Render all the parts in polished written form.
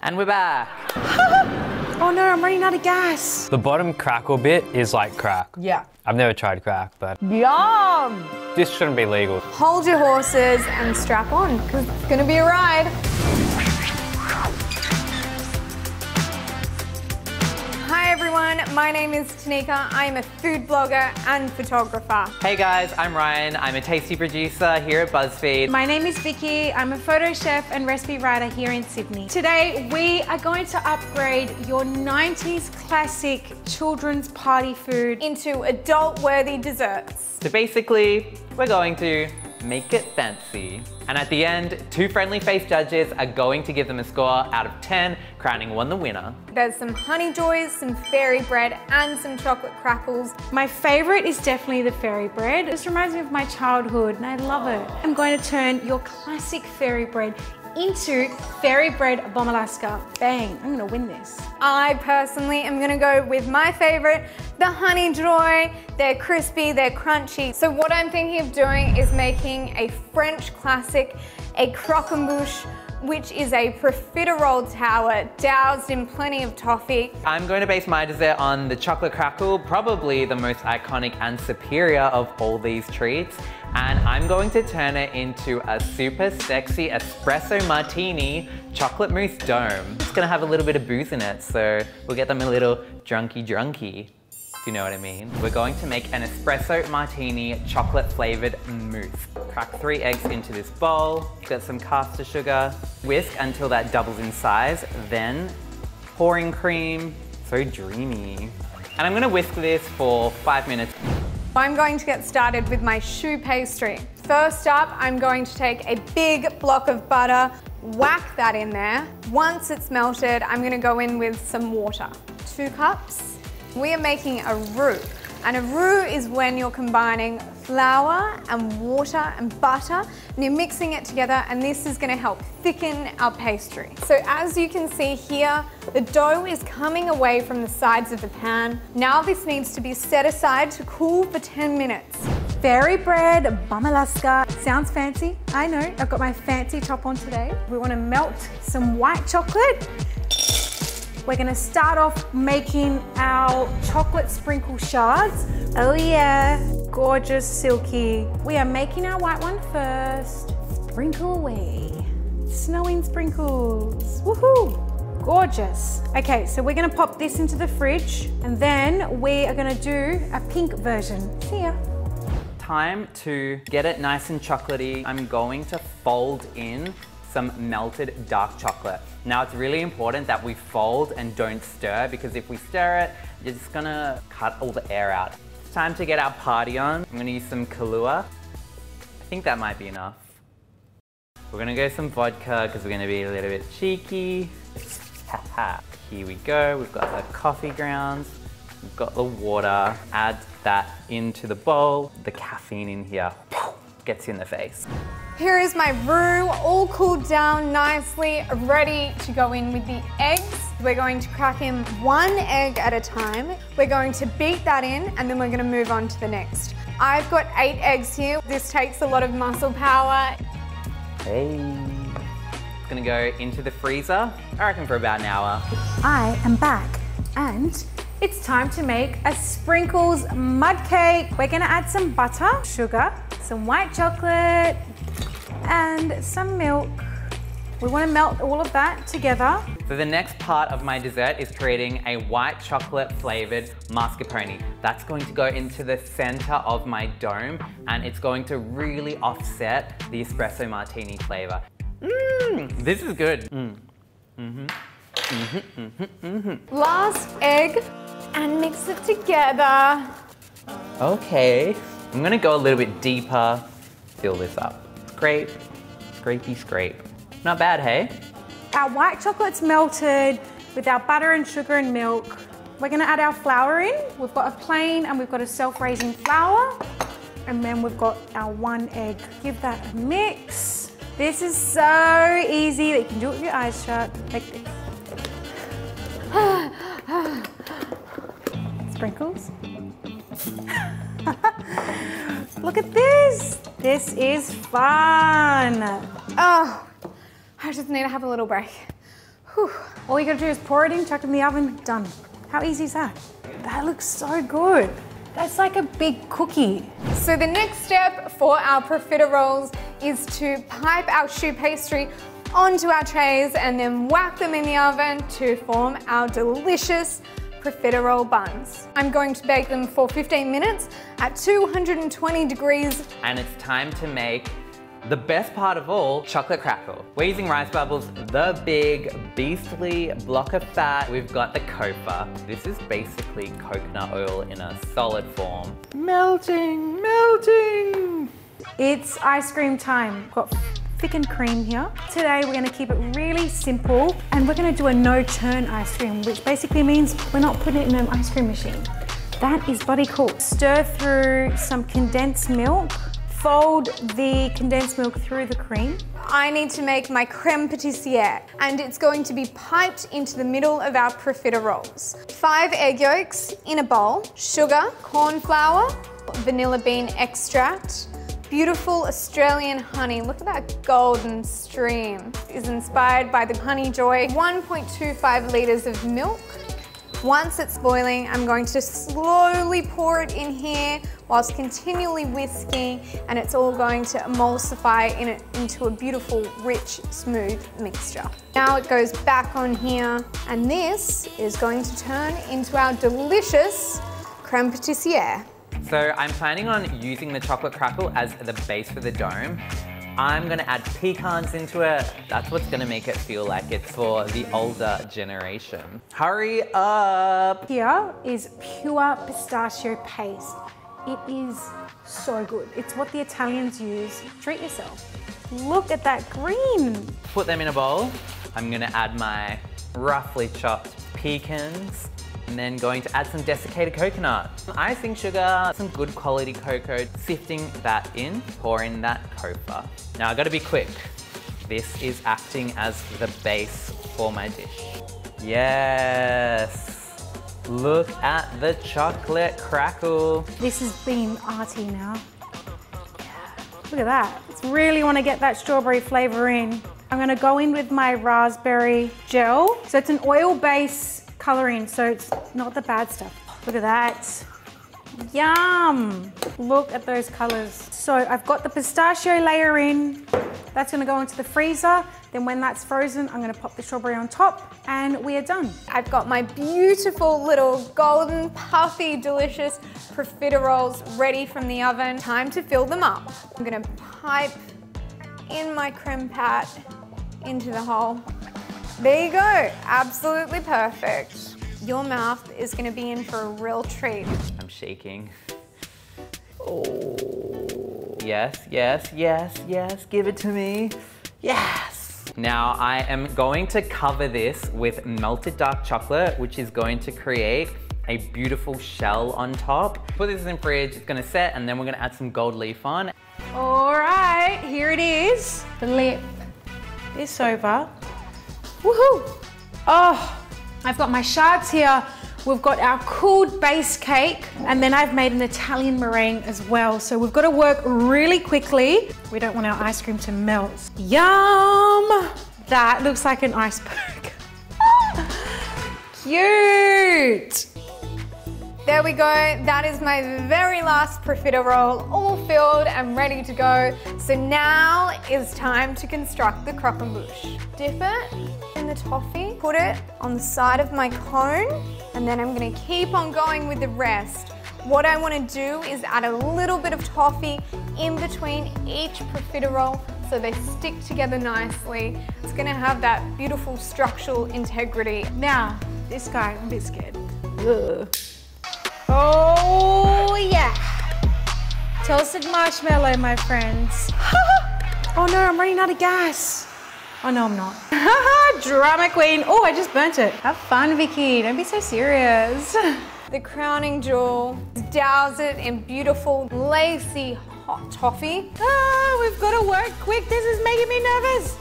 And we're back. Oh no, I'm running out of gas. The bottom crackle bit is like crack. Yeah. I've never tried crack, but Yum! this shouldn't be legal. Hold your horses and strap on, because it's gonna be a ride. Hi everyone, my name is Tanika. I'm a food blogger and photographer. Hey guys, I'm Ryan. I'm a tasty producer here at BuzzFeed. My name is Vikki. I'm a photo chef and recipe writer here in Sydney. Today, we are going to upgrade your 90s classic children's party food Into adult-worthy desserts. So basically, we're going to make it fancy. And at the end, 2 friendly-faced judges are going to give them a score out of 10, crowning one the winner. There's some honey joys, some fairy bread, and some chocolate crackles. My favorite is definitely the fairy bread. This reminds me of my childhood and I love it. I'm going to turn your classic fairy bread into fairy bread bomb Alaska. Bang, I'm gonna win this. I personally am gonna go with my favorite, the honey joy. They're crispy, they're crunchy. So what I'm thinking of doing is making a French classic, a croquembouche, which is a profiterole tower doused in plenty of toffee. I'm going to base my dessert on the chocolate crackle, probably the most iconic and superior of all these treats. And I'm going to turn it into a super sexy espresso martini chocolate mousse dome. It's gonna have a little bit of booze in it, so we'll get them a little drunky, if you know what I mean. We're going to make an espresso martini chocolate flavored mousse. Crack 3 eggs into this bowl, get some caster sugar, whisk until that doubles in size, then pouring cream, so dreamy. And I'm gonna whisk this for 5 minutes. I'm going to get started with my choux pastry. First up, I'm going to take a big block of butter, whack that in there. Once it's melted, I'm gonna go in with some water. 2 cups. We are making a roux. And a roux is when you're combining flour and water and butter, and you're mixing it together, and this is gonna help thicken our pastry. So as you can see here, the dough is coming away from the sides of the pan. Now this needs to be set aside to cool for 10 minutes. Fairy bread bomb Alaska. Sounds fancy, I know. I've got my fancy top on today. We wanna melt some white chocolate. We're gonna start off making our chocolate sprinkle shards. Oh yeah, gorgeous, silky. We are making our white one first. Sprinkle away. Snowing sprinkles, woohoo, gorgeous. Okay, so we're gonna pop this into the fridge and then we are gonna do a pink version. See ya. Time to get it nice and chocolatey. I'm going to fold in some melted dark chocolate. Now it's really important that we fold and don't stir, because if we stir it, you're just gonna cut all the air out. It's time to get our party on. I'm gonna use some Kahlua. I think that might be enough. We're gonna go some vodka because we're gonna be a little bit cheeky. Here we go, we've got the coffee grounds, we've got the water. Add that into the bowl. The caffeine in here gets you in the face. Here is my roux, all cooled down nicely, ready to go in with the eggs. We're going to crack in 1 egg at a time. We're going to beat that in, and then we're gonna move on to the next. I've got 8 eggs here. This takes a lot of muscle power. Hey. It's gonna go into the freezer, I reckon for about an hour. I am back and it's time to make a sprinkles mud cake. We're gonna add some butter, sugar, some white chocolate, and some milk. We want to melt all of that together. So the next part of my dessert is creating a white chocolate flavored mascarpone. That's going to go into the center of my dome, and it's going to really offset the espresso martini flavor. This is good. Last egg, and mix it together. Okay, I'm gonna go a little bit deeper, fill this up. Scrape, scrapey scrape. Not bad, hey? Our white chocolate's melted with our butter and sugar and milk. We're gonna add our flour in. We've got a plain and we've got a self-raising flour. And then we've got our 1 egg. Give that a mix. This is so easy that you can do it with your eyes shut, like this. Sprinkles. Look at this. This is fun. Oh, I just need to have a little break. Whew. All you gotta do is pour it in, chuck it in the oven, done. How easy is that? That looks so good. That's like a big cookie. So the next step for our profiteroles is to pipe our choux pastry onto our trays and then whack them in the oven to form our delicious profiterole buns. I'm going to bake them for 15 minutes at 220 degrees. And it's time to make the best part of all, chocolate crackle. We're using rice bubbles, the big beastly block of fat. We've got the kofa. This is basically coconut oil in a solid form. Melting, melting. It's ice cream time. Got thickened cream here. Today we're gonna keep it really simple and we're gonna do a no churn ice cream, which basically means we're not putting it in an ice cream machine. That is bloody cool. Stir through some condensed milk. Fold the condensed milk through the cream. I need to make my creme patissiere and it's going to be piped into the middle of our profiteroles. 5 egg yolks in a bowl, sugar, corn flour, vanilla bean extract, beautiful Australian honey. Look at that golden stream. It's inspired by the Honey Joy. 1.25 litres of milk. Once it's boiling, I'm going to slowly pour it in here whilst continually whisking, and it's all going to emulsify into a beautiful, rich, smooth mixture. Now it goes back on here, and this is going to turn into our delicious creme patissiere. So I'm planning on using the chocolate crackle as the base for the dome. I'm gonna add pecans into it. That's what's gonna make it feel like it's for the older generation. Hurry up! Here is pure pistachio paste. It is so good. It's what the Italians use. Treat yourself. Look at that green. Put them in a bowl. I'm gonna add my roughly chopped pecans. And then going to add some desiccated coconut, icing sugar, some good quality cocoa, sifting that in, pour in that kofa. Now I gotta be quick. This is acting as the base for my dish. Yes, look at the chocolate crackle. This is being arty now. Look at that. It's really wanna get that strawberry flavor in. I'm gonna go in with my raspberry gel. So it's an oil base coloring, so it's not the bad stuff. Look at that. Yum! Look at those colors. So I've got the pistachio layer in. That's gonna go into the freezer. Then when that's frozen, I'm gonna pop the strawberry on top and we are done. I've got my beautiful little golden, puffy, delicious profiteroles ready from the oven. Time to fill them up. I'm gonna pipe in my creme pat into the hole. There you go, absolutely perfect. Your mouth is gonna be in for a real treat. I'm shaking. Oh, yes, yes, yes, yes, give it to me. Yes. Now I am going to cover this with melted dark chocolate, which is going to create a beautiful shell on top. Put this in the fridge, it's gonna set, and then we're gonna add some gold leaf on. All right, here it is. Flip this over. Woohoo! Oh, I've got my shards here. We've got our cooled base cake, and then I've made an Italian meringue as well. So we've got to work really quickly. We don't want our ice cream to melt. Yum! That looks like an iceberg. Cute! There we go, that is my very last profiterole, all filled and ready to go. So now is time to construct the croquembouche. Dip it in the toffee, put it on the side of my cone, and then I'm gonna keep on going with the rest. What I wanna do is add a little bit of toffee in between each profiterole so they stick together nicely. It's gonna have that beautiful structural integrity. Now, this guy, I'm a bit scared. Ugh. Oh yeah! Toasted marshmallow, my friends. Oh no, I'm running out of gas. Oh no, I'm not. Drama queen. Oh, I just burnt it. Have fun, Vikki. Don't be so serious. The crowning jewel, douse it in beautiful, lacy hot toffee. Ah, we've got to work quick. This is making me nervous.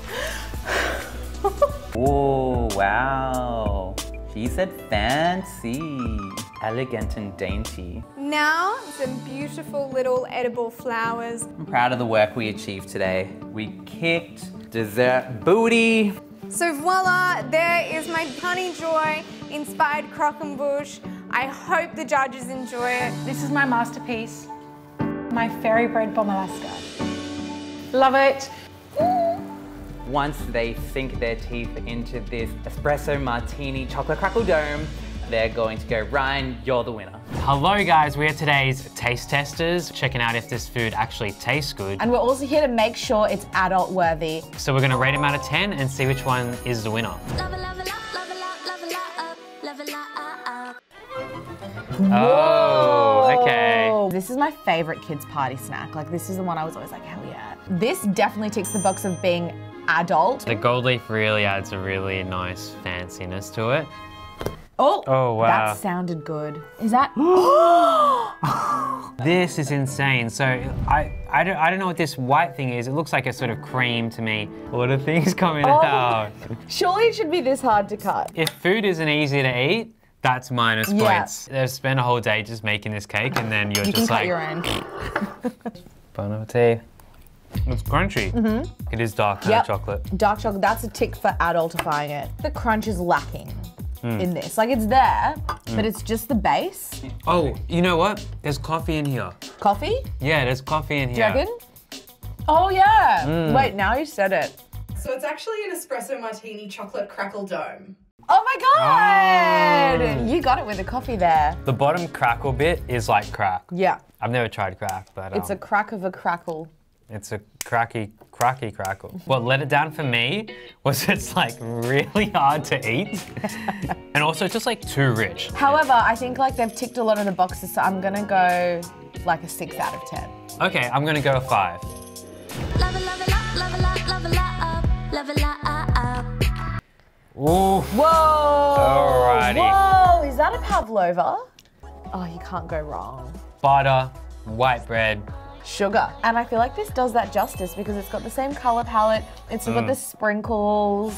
Oh, wow. She said fancy, elegant and dainty. Now, some beautiful little edible flowers. I'm proud of the work we achieved today. We kicked dessert booty. So voila, there is my Honey Joy inspired croquembouche. I hope the judges enjoy it. This is my masterpiece, my fairy bread bomalaska. Love it. Once they sink their teeth into this espresso martini chocolate crackle dome, they're going to go, Ryan, you're the winner. Hello guys, we're today's taste testers, checking out if this food actually tastes good. And we're also here to make sure it's adult worthy. So we're gonna rate them out of 10 and see which one is the winner. Oh, okay. This is my favorite kids party snack. Like this is the one I was always like, hell yeah. This definitely ticks the box of being adult. The gold leaf really adds a really nice fanciness to it. Oh, wow. That sounded good. Is that? This is insane. So I don't know what this white thing is. It looks like a sort of cream to me. A lot of things coming out. Surely it should be this hard to cut. If food isn't easy to eat, that's minus points. They've spent a whole day just making this cake and then you're just like... You can cut your own. Bon appetit. It's crunchy. It is dark chocolate. Dark chocolate, that's a tick for adultifying it. The crunch is lacking in this. Like it's there, but it's just the base. Oh, you know what? There's coffee in here. Coffee? Yeah, there's coffee in Do here. you reckon? Oh yeah. Wait, now you said it. So it's actually an espresso martini chocolate crackle dome. Oh my God! You got it with the coffee there. The bottom crackle bit is like crack. Yeah. I've never tried crack, but It's a crack of a crackle. it's a cracky crackle. What let it down for me was it's like really hard to eat, and also it's just like too rich. However, I think like they've ticked a lot of the boxes, so I'm gonna go like a 6 out of 10. Okay, I'm gonna go a 5. Ooh. Whoa! Alrighty. Whoa! Is that a pavlova? Oh, you can't go wrong. Butter, white bread. Sugar. And I feel like this does that justice because it's got the same color palette. It's got the sprinkles.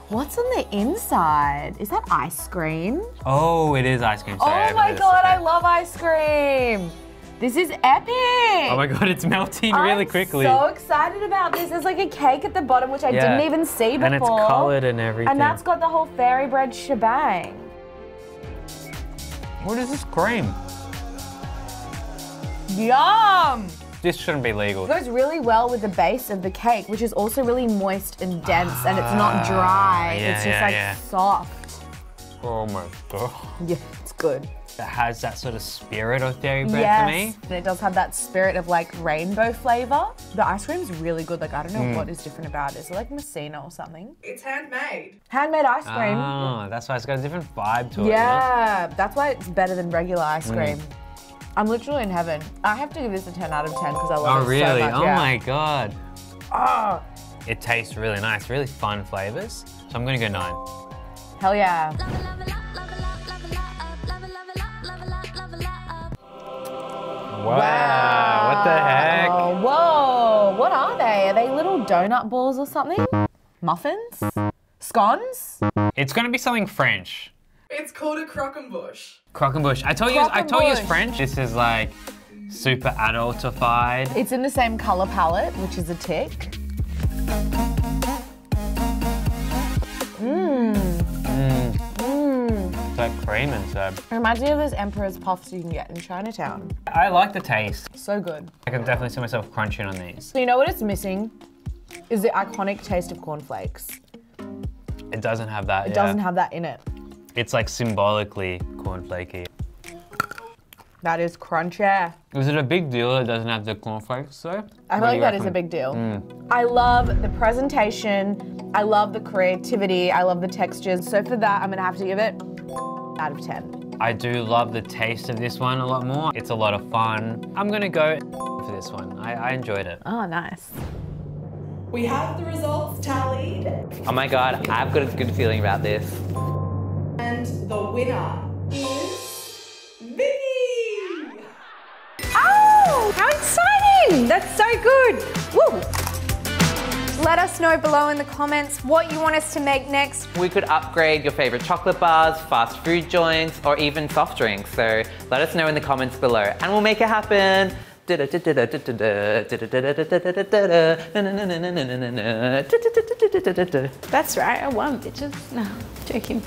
What's on the inside? Is that ice cream? Oh, it is ice cream. Sorry, Oh my God, I love ice cream. This is epic. Oh my God, it's melting really quickly. I'm so excited about this. There's like a cake at the bottom, which I didn't even see before. And it's colored and everything. And that's got the whole fairy bread shebang. What is this cream? Yum! This shouldn't be legal. It goes really well with the base of the cake, which is also really moist and dense, and it's not dry. It's just soft. Oh my God. Yeah, it's good. It has that sort of spirit of fairy bread to me. And it does have that spirit of like rainbow flavor. The ice cream's really good. Like I don't know what is different about it. Is it like Messina or something? It's handmade. Handmade ice cream. Oh, that's why it's got a different vibe to it. Yeah, that's why it's better than regular ice cream. I'm literally in heaven. I have to give this a 10 out of 10 because I love it so really? much. Oh my God. Oh, It tastes really nice, really fun flavors. So I'm gonna go 9. hell yeah. Wow, what the heck? Oh, whoa, what are they? Are they little donut balls or something? Muffins? Scones? It's gonna be something French. It's called a croquembouche. Croquembouche. I told you it's French. This is like super adultified. It's in the same color palette, which is a tick. It's like cream inside. It reminds me of those Emperor's Puffs you can get in Chinatown. I like the taste. So good. I can definitely see myself crunching on these. So you know what it's missing? Is the iconic taste of cornflakes. It doesn't have that. It doesn't have that in it. It's like symbolically cornflakey. That is crunchy. Is it a big deal it doesn't have the cornflakes though? I feel like that is a big deal. I love the presentation. I love the creativity. I love the textures. So for that, I'm gonna have to give it out of 10. I do love the taste of this one a lot more. It's a lot of fun. I'm gonna go for this one. I enjoyed it. Oh, nice. We have the results tallied, Oh my God, I've got a good feeling about this. and the winner is Vikki! Oh, how exciting! That's so good. Woo! Let us know below in the comments what you want us to make next. We could upgrade your favorite chocolate bars, fast food joints, or even soft drinks. So let us know in the comments below and we'll make it happen. That's right, I won, bitches. No, joking.